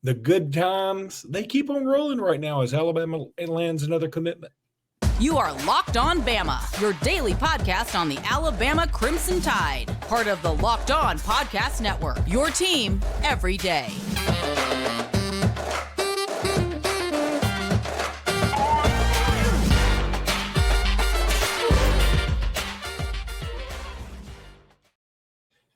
The good times, they keep on rolling right now as Alabama lands another commitment. You are Locked On Bama, your daily podcast on the Alabama Crimson Tide. Part of the Locked On Podcast Network, your team every day.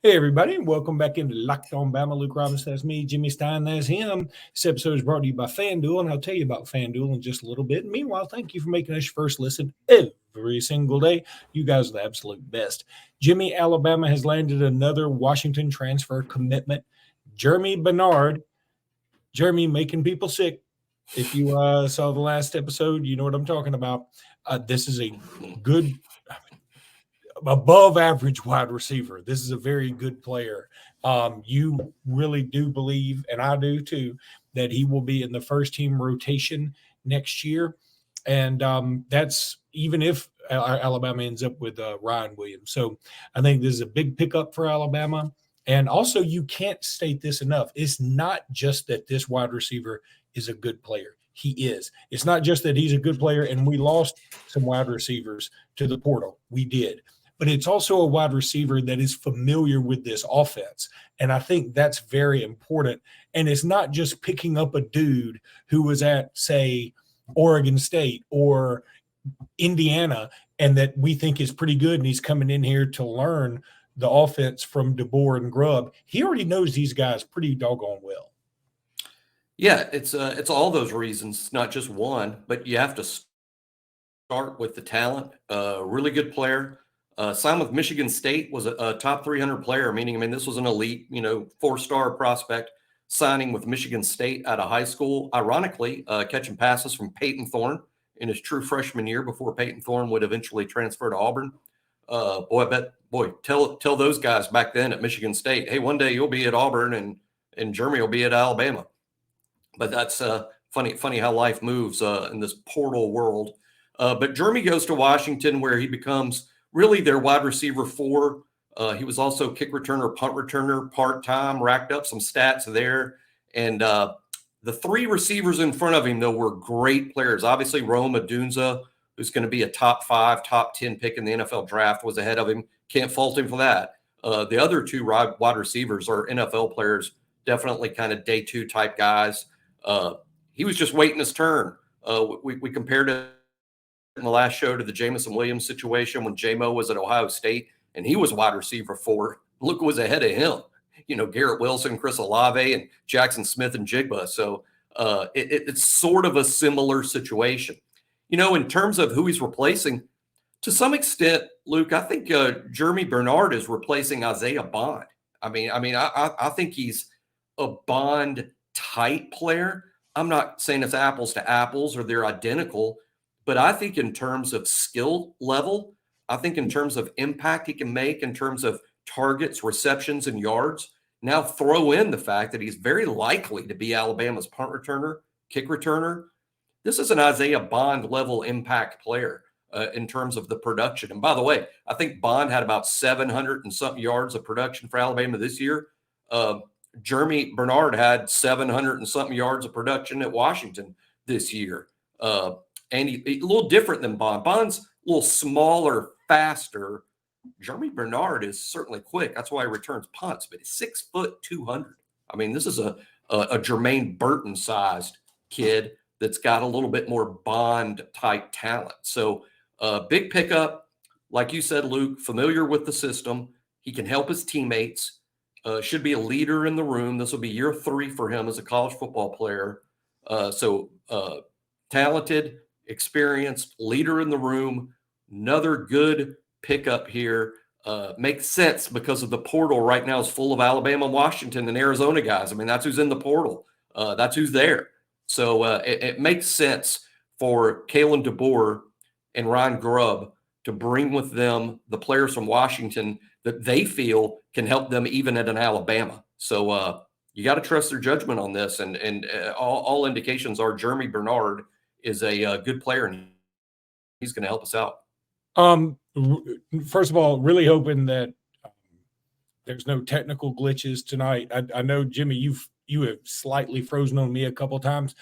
Hey, everybody, and welcome back into Locked On Bama. Luke Robinson, that's me. Jimmy Stein, that's him. This episode is brought to you by FanDuel, and I'll tell you about FanDuel in just a little bit. Meanwhile, thank you for making us your first listen every single day. You guys are the absolute best. Jimmy, Alabama has landed another Washington transfer commitment. Germie Bernard. Germie making people sick. If you saw the last episode, you know what I'm talking about. This is a good – above average wide receiver. This is a very good player. You really do believe, and I do too, that he will be in the first team rotation next year. And that's even if Alabama ends up with Ryan Williams. So I think this is a big pickup for Alabama. And also, you can't state this enough. It's not just that this wide receiver is a good player. He is. It's not just that he's a good player and we lost some wide receivers to the portal. We did. But it's also a wide receiver that is familiar with this offense. And I think that's very important. And it's not just picking up a dude who was at, say, Oregon State or Indiana and that we think is pretty good and he's coming in here to learn the offense from DeBoer and Grubb. He already knows these guys pretty doggone well. Yeah, it's all those reasons, not just one, but you have to start with the talent. Really good player. Signed with Michigan State, was a top 300 player, meaning, this was an elite, 4-star prospect signing with Michigan State out of high school. Ironically, catching passes from Peyton Thorne in his true freshman year before Peyton Thorne would eventually transfer to Auburn. Tell those guys back then at Michigan State, hey, one day you'll be at Auburn and Germie will be at Alabama. But that's funny how life moves in this portal world. But Germie goes to Washington where he becomes really their wide receiver 4. He was also kick returner, punt returner, part-time, racked up some stats there. And the 3 receivers in front of him, though, were great players. Obviously, Rome Odunze, who's going to be a top 5, top 10 pick in the NFL draft, was ahead of him. Can't fault him for that. The other 2 wide receivers are NFL players, definitely kind of day 2 type guys. He was just waiting his turn. We compared it in the last show to the Jamison Williams situation when J-Mo was at Ohio State and he was wide receiver 4. Look who was ahead of him. Garrett Wilson, Chris Olave, and Jackson Smith and Jigba. So it's sort of a similar situation. In terms of who he's replacing, to some extent, Luke, I think Germie Bernard is replacing Isaiah Bond. I think he's a Bond type player. I'm not saying it's apples to apples or they're identical, but I think in terms of skill level, I think in terms of impact he can make, in terms of targets, receptions, and yards, now throw in the fact that he's very likely to be Alabama's punt returner, kick returner. This is an Isaiah Bond level impact player in terms of the production. And by the way, I think Bond had about 700 and something yards of production for Alabama this year. Germie Bernard had 700 and something yards of production at Washington this year. And he a little different than Bond. Bond's a little smaller, faster. Germie Bernard is certainly quick. That's why he returns punts, but he's 6 foot 200. This is a Jermaine Burton sized kid that's got a little bit more Bond type talent. So big pickup, like you said, Luke, familiar with the system. He can help his teammates. Should be a leader in the room. This will be year 3 for him as a college football player. Talented, experienced, leader in the room. Another good pickup here. Makes sense because of the portal right now is full of Alabama, Washington, and Arizona guys. That's who's in the portal. That's who's there. So it makes sense for Kalen DeBoer and Ryan Grubb to bring with them the players from Washington that they feel can help them even at an Alabama. So you got to trust their judgment on this. And all indications are Germie Bernard is a good player and he's going to help us out. First of all, really hoping that there's no technical glitches tonight. I know, Jimmy, you have slightly frozen on me a couple of times,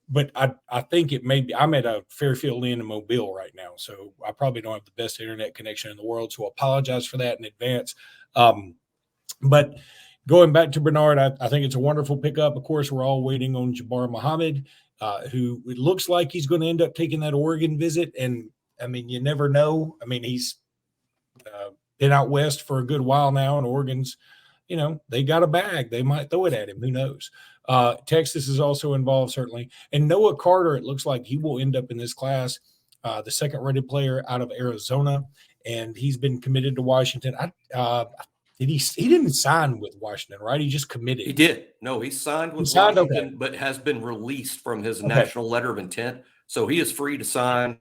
but I think it may be. I'm at a Fairfield Inn in Mobile right now, so I probably don't have the best internet connection in the world. So I apologize for that in advance. But going back to Bernard, I think it's a wonderful pickup. Of course, we're all waiting on Jabbar Muhammad, who it looks like he's going to end up taking that Oregon visit. And I mean, you never know. I mean, he's been out west for a good while now, and Oregon's, they got a bag. They might throw it at him. Who knows? Texas is also involved, certainly. And Noah Carter, it looks like he will end up in this class, the second-rated player out of Arizona, and he's been committed to Washington. He didn't sign with Washington, right? He just committed. He did. No, he signed with Washington, okay, but has been released from his national letter of intent. So he is free to sign.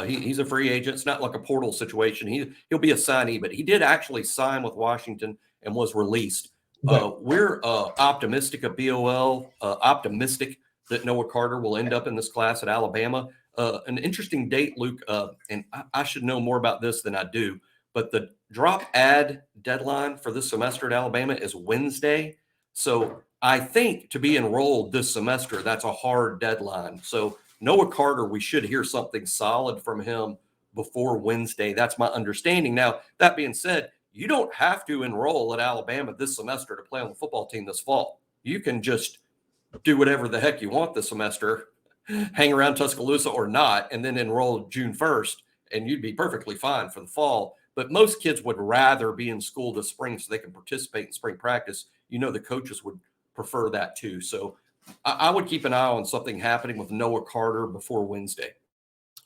He's a free agent. It's not like a portal situation. He'll be a signee, but he did actually sign with Washington and was released. We're optimistic at BOL, optimistic that Noah Carter will end up in this class at Alabama. An interesting date, Luke, and I should know more about this than I do, but the drop ad deadline for this semester at Alabama is Wednesday. So I think to be enrolled this semester, that's a hard deadline. So Noah Carter, we should hear something solid from him before Wednesday. That's my understanding. Now, that being said, you don't have to enroll at Alabama this semester to play on the football team this fall. You can just do whatever the heck you want this semester, hang around Tuscaloosa or not, and then enroll June 1st, and you'd be perfectly fine for the fall. But most kids would rather be in school this spring so they can participate in spring practice. The coaches would prefer that too. So I would keep an eye on something happening with Noah Carter before Wednesday.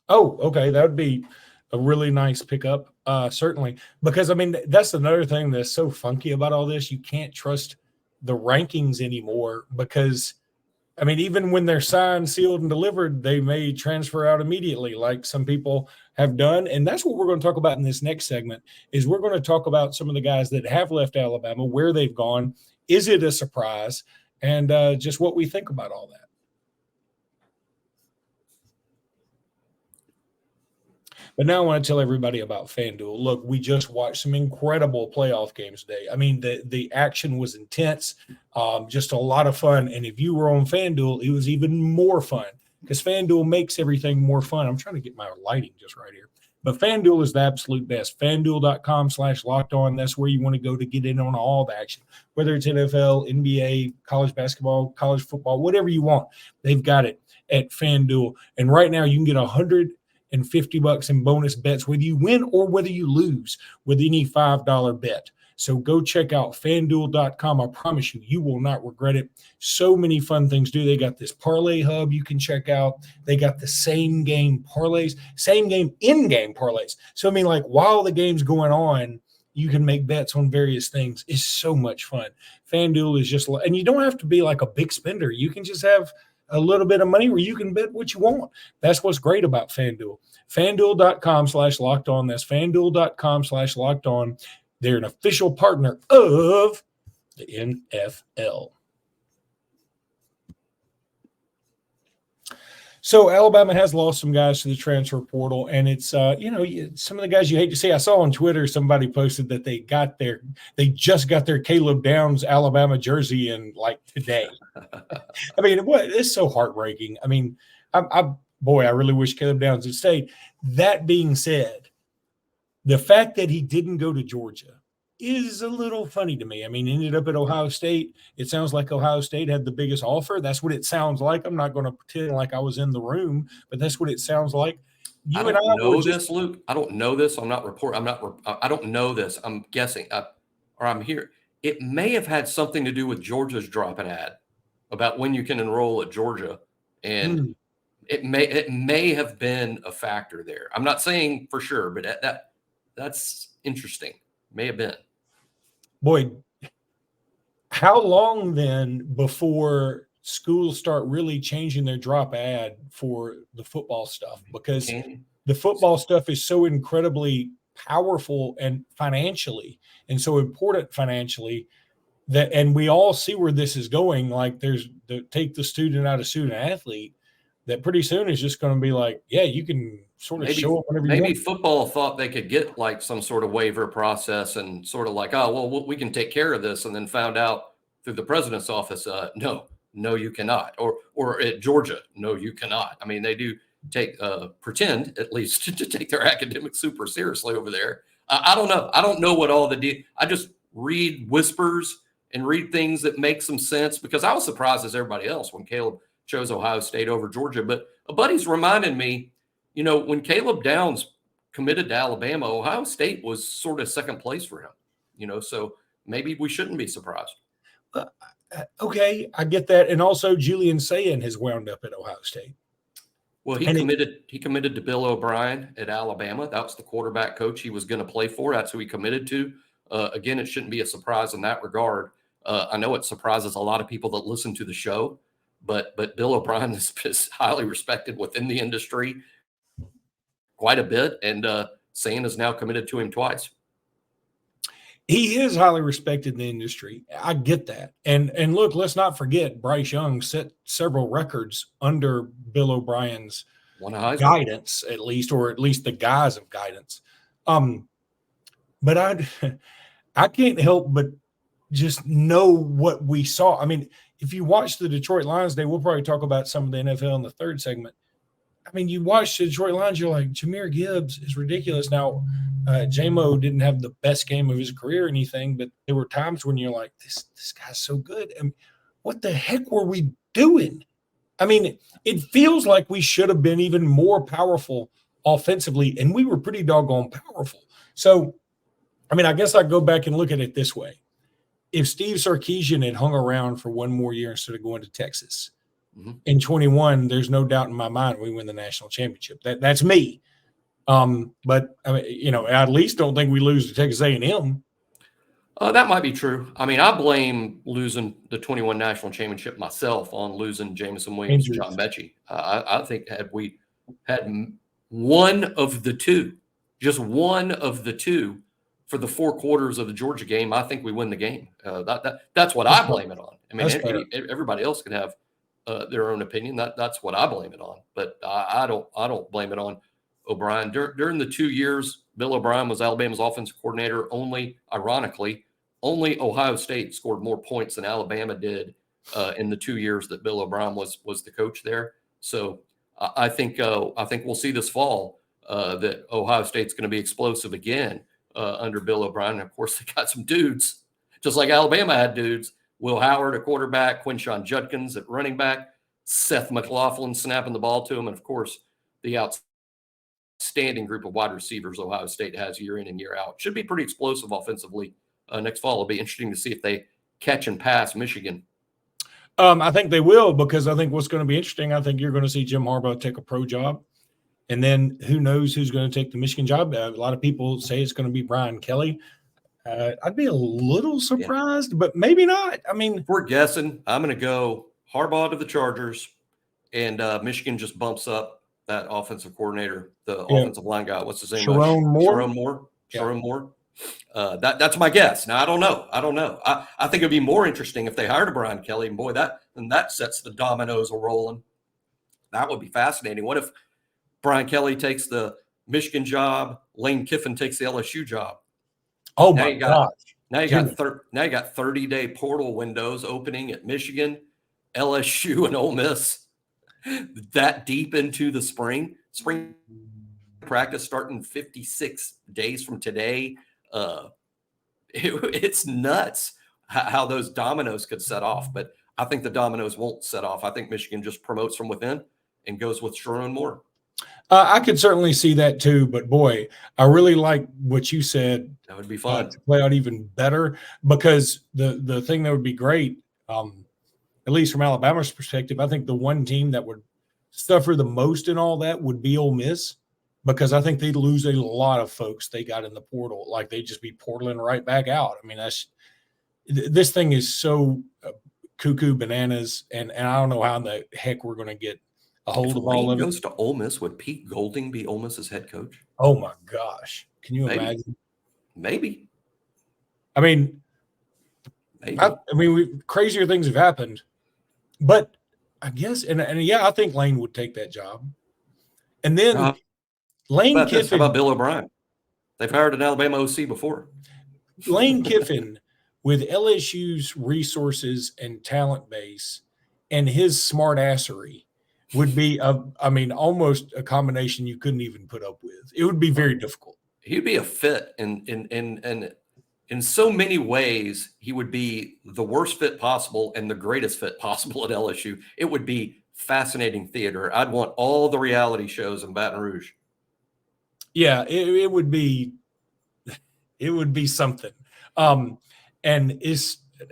Oh, okay. That would be a really nice pickup, certainly. Because, I mean, that's another thing that's so funky about all this. You can't trust the rankings anymore because, I mean, even when they're signed, sealed, and delivered, they may transfer out immediately like some people have done. And that's what we're going to talk about in this next segment is we're going to talk about some of the guys that have left Alabama, where they've gone. Is it a surprise? And just what we think about all that. But now I want to tell everybody about FanDuel. Look, we just watched some incredible playoff games today. I mean, the action was intense, just a lot of fun. And if you were on FanDuel, it was even more fun because FanDuel makes everything more fun. I'm trying to get my lighting just right here. But FanDuel is the absolute best. FanDuel.com/lockedon. That's where you want to go to get in on all the action, whether it's NFL, NBA, college basketball, college football, whatever you want. They've got it at FanDuel. And right now you can get $150 in bonus bets, whether you win or whether you lose with any $5 bet. So go check out FanDuel.com. I promise you, you will not regret it. So many fun things do. They got this parlay hub you can check out. They got the same game parlays, same game in-game parlays. So, I mean, like while the game's going on, you can make bets on various things. It's so much fun. FanDuel is just – and you don't have to be like a big spender. You can just have a little bit of money where you can bet what you want. That's what's great about FanDuel. FanDuel.com/lockedon. That's FanDuel.com/lockedon. They're an official partner of the NFL. So Alabama has lost some guys to the transfer portal, and it's some of the guys you hate to see. I saw on Twitter somebody posted that they just got their Caleb Downs Alabama jersey in like today. I mean, it's so heartbreaking. I mean, I really wish Caleb Downs had stayed. That being said, the fact that he didn't go to Georgia is a little funny to me. I mean, he ended up at Ohio State. It sounds like Ohio State had the biggest offer. That's what it sounds like. I'm not going to pretend like I was in the room, but that's what it sounds like. I don't know this, Luke. I don't know this. I don't know this. I'm guessing, or I'm here. It may have had something to do with Georgia's drop an ad about when you can enroll at Georgia, and it may have been a factor there. I'm not saying for sure, but that's interesting. May have been. Boy, how long then before schools start really changing their drop ad for the football stuff? Because the football stuff is so incredibly powerful and financially and so important financially that, and we all see where this is going. Like take the student out of student athlete, that pretty soon is just going to be like, yeah, you can sort of show up whenever you want. Maybe football thought they could get like some sort of waiver process and sort of like, oh, well, we can take care of this, and then found out through the president's office, no, you cannot. Or at Georgia, no, you cannot. I mean, they do pretend at least to take their academics super seriously over there. I don't know. I don't know what all I just read whispers and read things that make some sense, because I was surprised as everybody else when Caleb chose Ohio State over Georgia. But a buddy's reminded me, when Caleb Downs committed to Alabama, Ohio State was sort of second place for him, so maybe we shouldn't be surprised. Okay, I get that. And also Julian Sayin has wound up at Ohio State. Well, he committed to Bill O'Brien at Alabama. That was the quarterback coach he was going to play for. That's who he committed to. Again, it shouldn't be a surprise in that regard. I know it surprises a lot of people that listen to the show, but Bill O'Brien is highly respected within the industry quite a bit, and Sayin is now committed to him twice. He is highly respected in the industry. I get that. And look, let's not forget Bryce Young set several records under Bill O'Brien's guidance, at least the guise of guidance. But I can't help but just know what we saw. I mean, if you watch the Detroit Lions Day, we'll probably talk about some of the NFL in the third segment. I mean, you watch the Detroit Lions, you're like, Jahmyr Gibbs is ridiculous. Now, J-Mo didn't have the best game of his career or anything, but there were times when you're like, this guy's so good. And what the heck were we doing? I mean, it feels like we should have been even more powerful offensively, and we were pretty doggone powerful. So, I mean, I guess I go back and look at it this way. If Steve Sarkisian had hung around for one more year instead of going to Texas, in 21, there's no doubt in my mind we win the national championship. That's me. But I mean, I at least don't think we lose to Texas A&M. That might be true. I mean, I blame losing the 21 national championship myself on losing Jameson Williams and John Mechie. I think had we had one of the two, just one of the two for the 4 quarters of the Georgia game, I think we win the game. That's what I blame it on. I mean, everybody else could have their own opinion. That's what I blame it on. But I don't blame it on O'Brien. During the 2 years Bill O'Brien was Alabama's offensive coordinator, ironically, only Ohio State scored more points than Alabama did in the 2 years that Bill O'Brien was the coach there. So I think we'll see this fall that Ohio State's going to be explosive again under Bill O'Brien. And of course, they got some dudes, just like Alabama had dudes. Will Howard, a quarterback, Quinshon Judkins at running back, Seth McLaughlin snapping the ball to him, and of course, the outstanding group of wide receivers Ohio State has year in and year out. Should be pretty explosive offensively next fall. It'll be interesting to see if they catch and pass Michigan. I think they will, because I think what's going to be interesting, I think you're going to see Jim Harbaugh take a pro job, and then who knows who's going to take the Michigan job. A lot of people say it's going to be Brian Kelly. I'd be a little surprised, but maybe not. I mean, we're guessing. I'm going to go Harbaugh to the Chargers, and Michigan just bumps up that offensive coordinator, the offensive line guy. What's his name? Sharon Moore. Sharon Moore. That's my guess. Now, I don't know. I think it'd be more interesting if they hired a Brian Kelly, and boy, that sets the dominoes rolling. That would be fascinating. What if Brian Kelly takes the Michigan job, Lane Kiffin takes the LSU job? Oh my gosh! Now you got 30-day portal windows opening at Michigan, LSU, and Ole Miss. That deep into the spring practice starting 56 days from today. It's nuts how those dominoes could set off. But I think the dominoes won't set off. I think Michigan just promotes from within and goes with Sharon Moore. I could certainly see that too, but boy, I really like what you said. That would be fun to play out even better, because the thing that would be great, at least from Alabama's perspective, I think the one team that would suffer the most in all that would be Ole Miss, because I think they'd lose a lot of folks they got in the portal. Like they'd just be portaling right back out. I mean, this thing is so cuckoo bananas, and I don't know how the heck we're going to get a hold of all of it. Goes to Ole Miss, would Pete Golding be Ole Miss's head coach? Oh my gosh. Can you imagine? Maybe. I mean, crazier things have happened, but I guess, and I think Lane would take that job. And then Lane Kiffin. How about Bill O'Brien? They've hired an Alabama OC before. Lane Kiffin with LSU's resources and talent base and his smart assery would be, almost a combination you couldn't even put up with. It would be very difficult. He'd be a fit in so many ways. He would be the worst fit possible and the greatest fit possible at LSU. It would be fascinating theater. I'd want all the reality shows in Baton Rouge. Yeah, it would be something.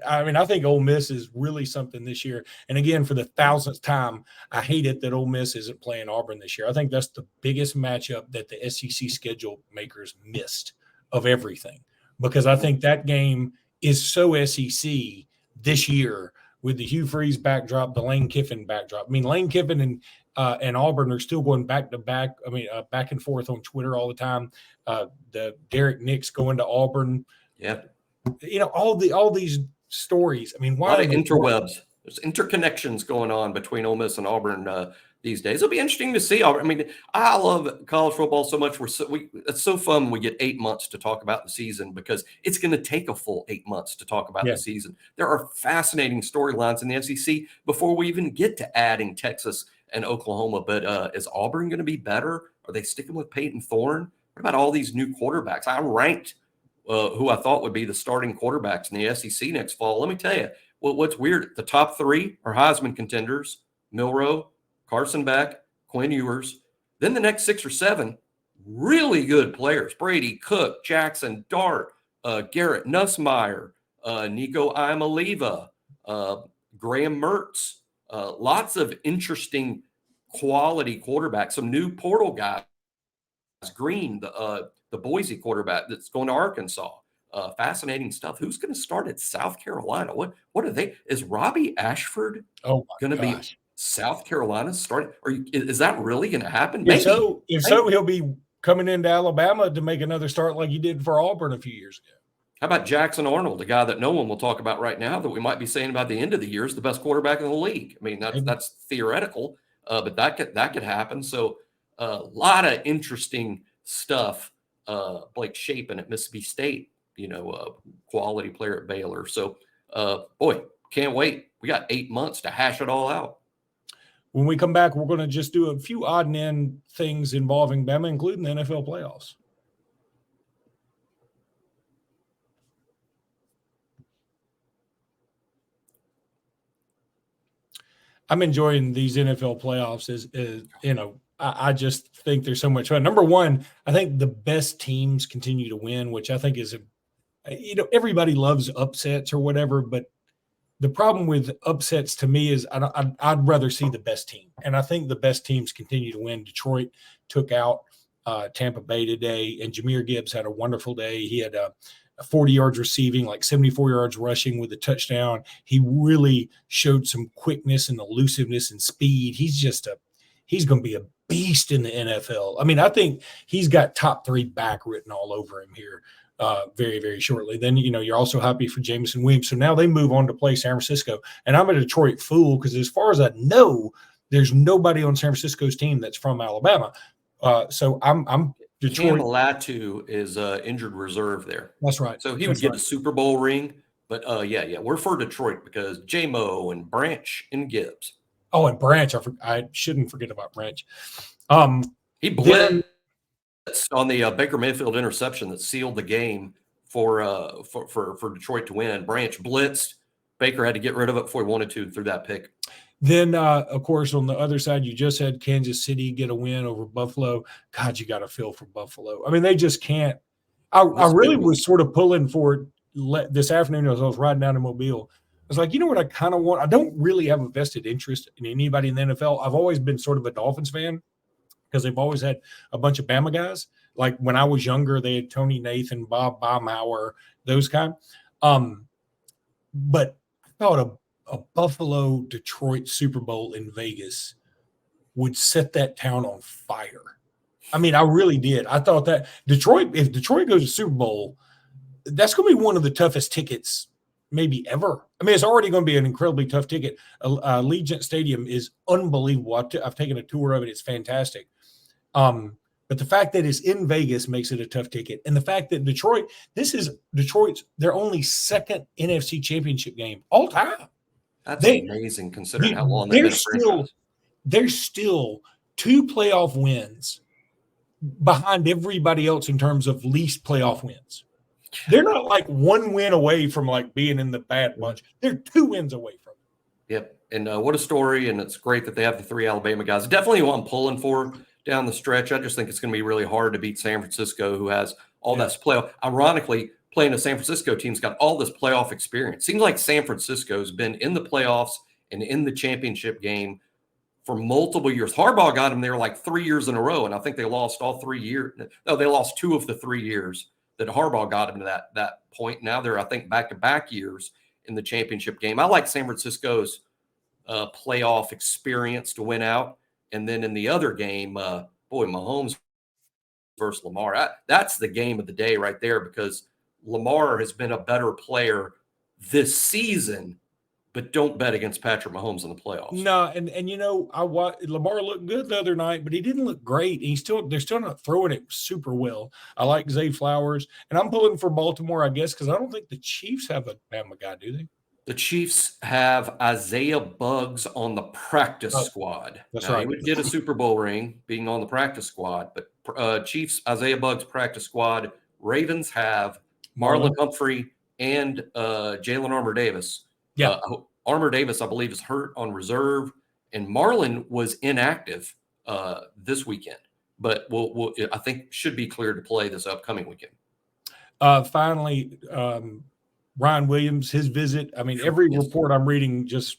I think Ole Miss is really something this year. And again, for the 1,000th time, I hate it that Ole Miss isn't playing Auburn this year. I think that's the biggest matchup that the SEC schedule makers missed of everything, because I think that game is so SEC this year with the Hugh Freeze backdrop, the Lane Kiffin backdrop. I mean, Lane Kiffin and Auburn are still going back to back. Back and forth on Twitter all the time. The Derek Nix going to Auburn. Yeah. All these stories. I mean, why? A lot of interwebs. There's interconnections going on between Ole Miss and Auburn these days. It'll be interesting to see. I mean, I love college football so much. It's so fun. We get 8 months to talk about the season, because it's going to take a full 8 months to talk about the season. There are fascinating storylines in the SEC before we even get to adding Texas and Oklahoma. But is Auburn going to be better? Are they sticking with Peyton Thorne? What about all these new quarterbacks? I ranked who I thought would be the starting quarterbacks in the SEC next fall. Let me tell you, what's weird, the top three are Heisman contenders: Milroe, Carson Beck, Quinn Ewers. Then the next 6 or 7 really good players: Brady, Cook, Jackson Dart, Garrett Nussmeier, Nico Iamaleava, Graham Mertz. Lots of interesting quality quarterbacks. Some new portal guys. Green, the Boise quarterback that's going to Arkansas. Fascinating stuff. Who's going to start at South Carolina? What are they? Is Robbie Ashford going to be South Carolina starting? Is that really going to happen? Maybe. If so, he'll be coming into Alabama to make another start like he did for Auburn a few years ago. How about Jackson Arnold, a guy that no one will talk about right now, that we might be saying by the end of the year is the best quarterback in the league? I mean, that's theoretical, but that could happen. So a lot of interesting stuff. Blake Shapen at Mississippi State, quality player at Baylor. So, boy, can't wait. We got 8 months to hash it all out. When we come back, we're going to just do a few odd and end things involving Bama, including the NFL playoffs. I'm enjoying these NFL playoffs. I just think they're so much fun. Number one, I think the best teams continue to win, which I think is everybody loves upsets or whatever, but the problem with upsets to me is I'd rather see the best team. And I think the best teams continue to win. Detroit took out Tampa Bay today, and Jahmyr Gibbs had a wonderful day. He had 40 yards receiving, like 74 yards rushing with a touchdown. He really showed some quickness and elusiveness and speed. He's going to be a beast in the NFL. I mean, I think he's got top 3 back written all over him here very, very shortly. Then, you're also happy for Jameson Williams. So now they move on to play San Francisco. And I'm a Detroit fool because as far as I know, there's nobody on San Francisco's team that's from Alabama. So I'm Detroit. Cam Latu is injured reserve there. That's right. So he would get a Super Bowl ring. But, we're for Detroit because J-Mo and Branch and Gibbs. Oh, and Branch. I shouldn't forget about Branch. He blitzed on the Baker Mayfield interception that sealed the game for Detroit to win. Branch blitzed. Baker had to get rid of it before he wanted to through that pick. Then, of course, on the other side, you just had Kansas City get a win over Buffalo. God, you got to feel for Buffalo. I mean, they just can't. I really was sort of pulling for it this afternoon as I was riding down to Mobile. I was like, you know what I kind of want? I don't really have a vested interest in anybody in the NFL. I've always been sort of a Dolphins fan because they've always had a bunch of Bama guys. Like when I was younger, they had Tony Nathan, Bob Baumhauer, those kind. But I thought a Buffalo-Detroit Super Bowl in Vegas would set that town on fire. I mean, I really did. I thought that if Detroit goes to Super Bowl, that's going to be one of the toughest tickets maybe ever. I mean, it's already going to be an incredibly tough ticket. Allegiant Stadium is unbelievable. I've taken a tour of it. It's fantastic. But the fact that it's in Vegas makes it a tough ticket. And the fact that Detroit's their only second NFC championship game all time. That's amazing considering how long they've been a franchise. There's still 2 playoff wins behind everybody else in terms of least playoff wins. They're not like 1 win away from like being in the bad bunch. They're 2 wins away from it. Yep. And what a story. And it's great that they have the 3 Alabama guys. Definitely what I'm pulling for down the stretch. I just think it's going to be really hard to beat San Francisco, who has all that playoff. Ironically, playing a San Francisco team's got all this playoff experience. Seems like San Francisco's been in the playoffs and in the championship game for multiple years. Harbaugh got them there like 3 years in a row, and I think they lost all 3 years. No, they lost 2 of the 3 years that Harbaugh got them to that point. Now they're, I think, back-to-back years in the championship game. I like San Francisco's playoff experience to win out. And then in the other game, Mahomes versus Lamar. That's the game of the day right there, because Lamar has been a better player this season, but don't bet against Patrick Mahomes in the playoffs. No, and Lamar looked good the other night, but he didn't look great. They're still not throwing it super well. I like Zay Flowers, and I'm pulling for Baltimore, I guess, because I don't think the Chiefs have a Bama guy, do they? The Chiefs have Isaiah Buggs on the practice squad. That's now, right. He would get a Super Bowl ring being on the practice squad, but Chiefs, Isaiah Buggs practice squad. Ravens have Marlon Humphrey and Jalen Armour-Davis. Yeah. Armour-Davis, I believe, is hurt on reserve, and Marlon was inactive this weekend, but I think should be cleared to play this upcoming weekend. Finally, Ryan Williams, his visit. I mean, every report I'm reading just,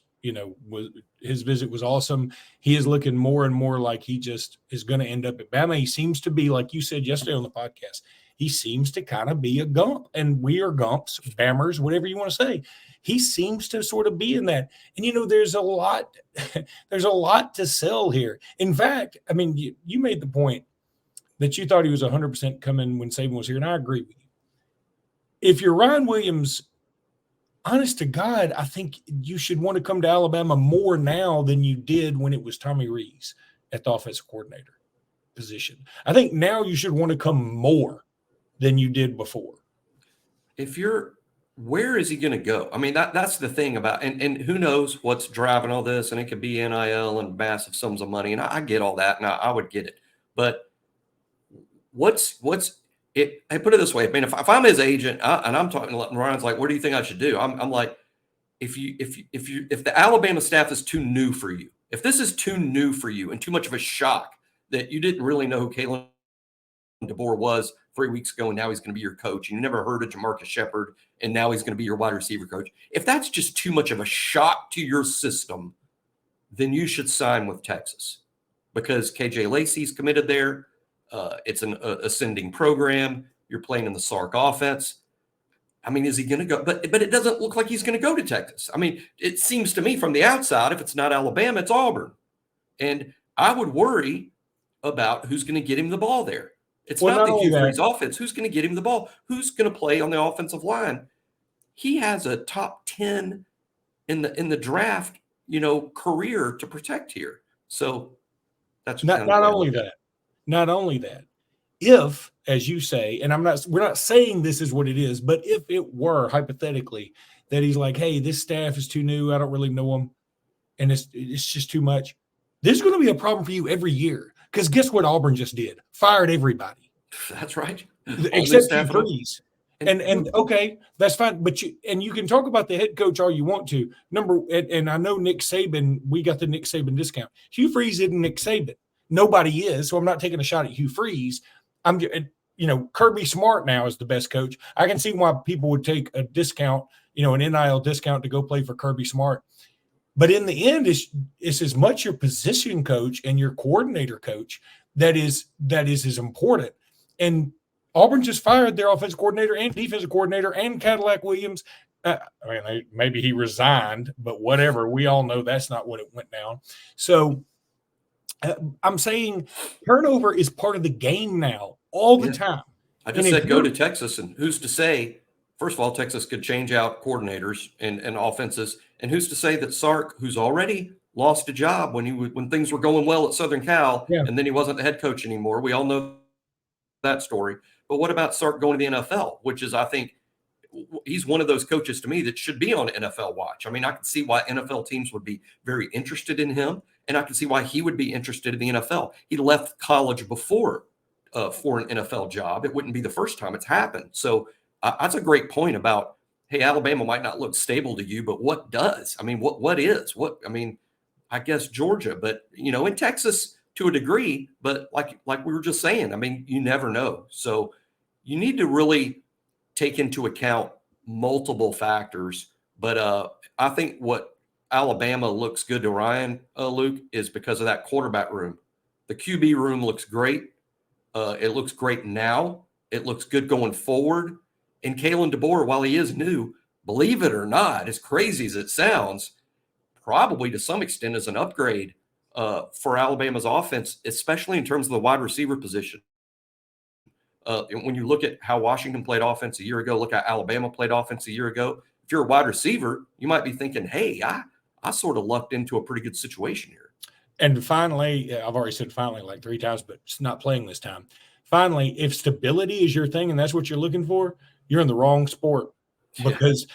his visit was awesome. He is looking more and more like he just is going to end up at Bama. He seems to be, like you said yesterday on the podcast, he seems to kind of be a Gump, and we are Gumps, Bammers, whatever you want to say. He seems to sort of be in that. And, there's a lot to sell here. In fact, I mean, you made the point that you thought he was 100% coming when Saban was here, and I agree with you. If you're Ryan Williams, honest to God, I think you should want to come to Alabama more now than you did when it was Tommy Rees at the offensive coordinator position. I think now you should want to come more than you did before. Where is he going to go? I mean, that's the thing about, and who knows what's driving all this, and it could be NIL and massive sums of money, and I get all that, and I would get it. But what's it? I put it this way. I mean, if I'm his agent and I'm talking, and Ryan's like, "What do you think I should do?" I'm like, if the Alabama staff is too new for you, if this is too new for you and too much of a shock that you didn't really know who Kalen DeBoer was 3 weeks ago, and now he's going to be your coach, and you never heard of Jamarcus Shepard, and now he's going to be your wide receiver coach. If that's just too much of a shock to your system, then you should sign with Texas, because KJ Lacey's committed there. It's an ascending program. You're playing in the Sark offense. I mean, is he going to go? But it doesn't look like he's going to go to Texas. I mean, it seems to me from the outside, if it's not Alabama, it's Auburn. And I would worry about who's going to get him the ball there. It's not the Hugh Freeze offense. Who's going to get him the ball? Who's going to play on the offensive line? He has a top 10 in the draft, career to protect here. So that's not only that. Not only that, if, as you say, and we're not saying this is what it is, but if it were hypothetically that he's like, hey, this staff is too new, I don't really know them, and it's just too much, there's going to be a problem for you every year. Because guess what Auburn just did? Fired everybody. That's right. Except Hugh Freeze. And okay, that's fine. But you can talk about the head coach all you want to. And I know Nick Saban, we got the Nick Saban discount. Hugh Freeze isn't Nick Saban. Nobody is, so I'm not taking a shot at Hugh Freeze. Kirby Smart now is the best coach. I can see why people would take a discount, an NIL discount to go play for Kirby Smart. But in the end, it's as much your position coach and your coordinator coach that is as important. And Auburn just fired their offensive coordinator and defensive coordinator and Cadillac Williams. Maybe he resigned, but whatever. We all know that's not what it went down. So I'm saying turnover is part of the game now all the time. I just said go to Texas, and who's to say, first of all, Texas could change out coordinators and offenses, and who's to say that Sark, who's already lost a job when things were going well at Southern Cal, and then he wasn't the head coach anymore. We all know that story. But what about Sark going to the NFL, which is, I think, he's one of those coaches to me that should be on NFL watch. I mean, I can see why NFL teams would be very interested in him, and I can see why he would be interested in the NFL. He left college before for an NFL job. It wouldn't be the first time it's happened. So that's a great point about, hey, Alabama might not look stable to you, but what does? I mean, what is? I mean, I guess Georgia, but, in Texas to a degree, but like we were just saying, I mean, you never know. So you need to really take into account multiple factors. But I think what Alabama looks good to Ryan, Luke, is because of that quarterback room. The QB room looks great. It looks great now. It looks good going forward. And Kalen DeBoer, while he is new, believe it or not, as crazy as it sounds, probably to some extent is an upgrade for Alabama's offense, especially in terms of the wide receiver position. When you look at how Washington played offense a year ago, look how Alabama played offense a year ago. If you're a wide receiver, you might be thinking, hey, I sort of lucked into a pretty good situation here. And finally, I've already said finally like 3 times, but it's not playing this time. Finally, if stability is your thing and that's what you're looking for, you're in the wrong sport. Because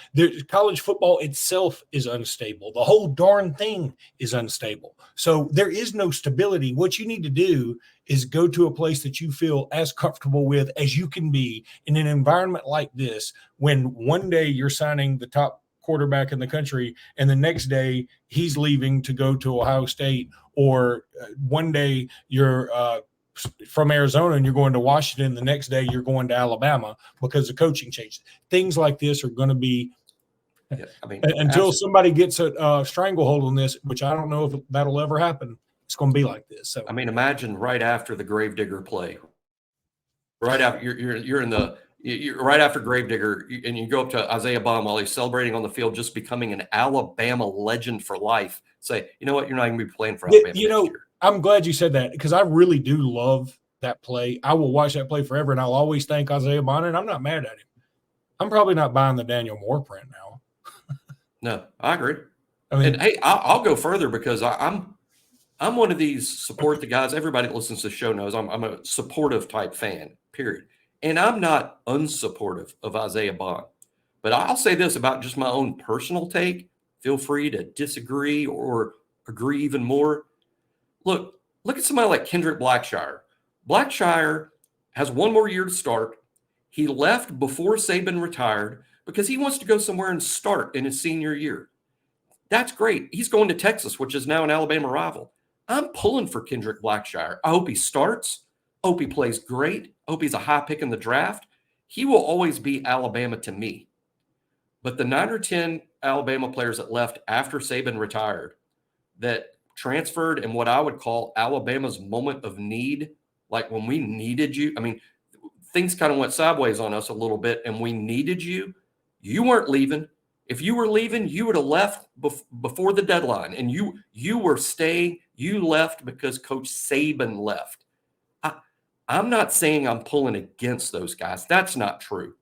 college football itself is unstable. The whole darn thing is unstable. So there is no stability. What you need to do is go to a place that you feel as comfortable with as you can be in an environment like this, when one day you're signing the top quarterback in the country and the next day he's leaving to go to Ohio State, or one day you're from Arizona and you're going to Washington, the next day you're going to Alabama because the coaching changed. Things like this are going to be until somebody gets a stranglehold on this, which I don't know if that'll ever happen. It's going to be like this. So I mean, imagine right after the Gravedigger play, right after you're right after Gravedigger, and you go up to Isaiah Bond while he's celebrating on the field, just becoming an Alabama legend for life. Say, you know what, you're not going to be playing for Alabama next year. I'm glad you said that, because I really do love that play. I will watch that play forever, and I'll always thank Isaiah Bonner, and I'm not mad at him. I'm probably not buying the Daniel Moore print now. No, I agree. I mean, and hey, I'll go further, because I'm one of these support the guys. Everybody that listens to the show knows I'm a supportive type fan, period. And I'm not unsupportive of Isaiah Bond. But I'll say this about just my own personal take. Feel free to disagree or agree even more. Look at somebody like Kendrick Blackshire. Blackshire has one more year to start. He left before Saban retired because he wants to go somewhere and start in his senior year. That's great. He's going to Texas, which is now an Alabama rival. I'm pulling for Kendrick Blackshire. I hope he starts. I hope he plays great. I hope he's a high pick in the draft. He will always be Alabama to me. But the 9 or 10 Alabama players that left after Saban retired, that transferred in what I would call Alabama's moment of need, like when we needed you. I mean, things kind of went sideways on us a little bit, and we needed you. You weren't leaving. If you were leaving, you would have left before the deadline, and you were staying. You left because Coach Saban left. I'm not saying I'm pulling against those guys. That's not true.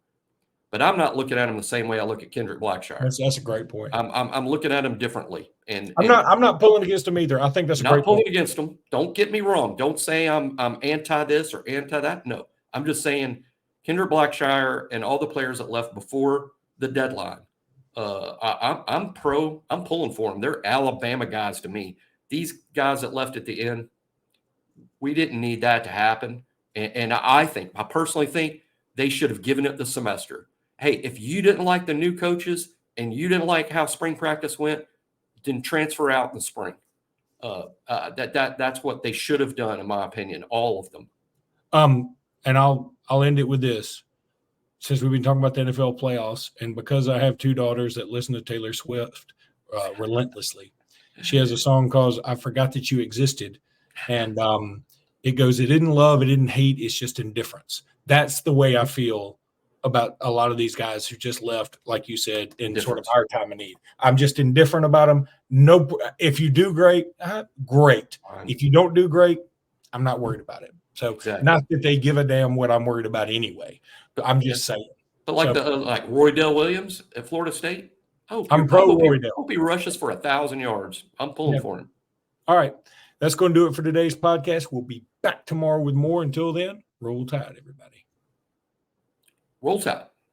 But I'm not looking at him the same way I look at Kendrick Blackshire. That's a great point. I'm looking at him differently. And I'm not pulling against him either. I think that's a great point. Not pulling against him. Don't get me wrong. Don't say I'm anti this or anti that. No, I'm just saying Kendrick Blackshire and all the players that left before the deadline. I'm pulling for them. They're Alabama guys to me. These guys that left at the end, we didn't need that to happen. And I personally think they should have given it the semester. Hey, if you didn't like the new coaches and you didn't like how spring practice went, then transfer out in the spring. That's what they should have done, in my opinion, all of them. And I'll end it with this. Since we've been talking about the NFL playoffs, and because I have 2 daughters that listen to Taylor Swift relentlessly, she has a song called "I Forgot That You Existed," and it goes, "It isn't love, it isn't hate, it's just indifference." That's the way I feel about a lot of these guys who just left, like you said, in sort of our time of need. I'm just indifferent about them. No, if you do great, great. If you don't do great, I'm not worried about it. So Not that they give a damn what I'm worried about anyway. But I'm just saying. But like Roydell Williams at Florida State, I'm pro Roydell. Hope he rushes for 1,000 yards. I'm pulling for him. All right. That's going to do it for today's podcast. We'll be back tomorrow with more. Until then, Roll Tide, everybody. Roll Tide.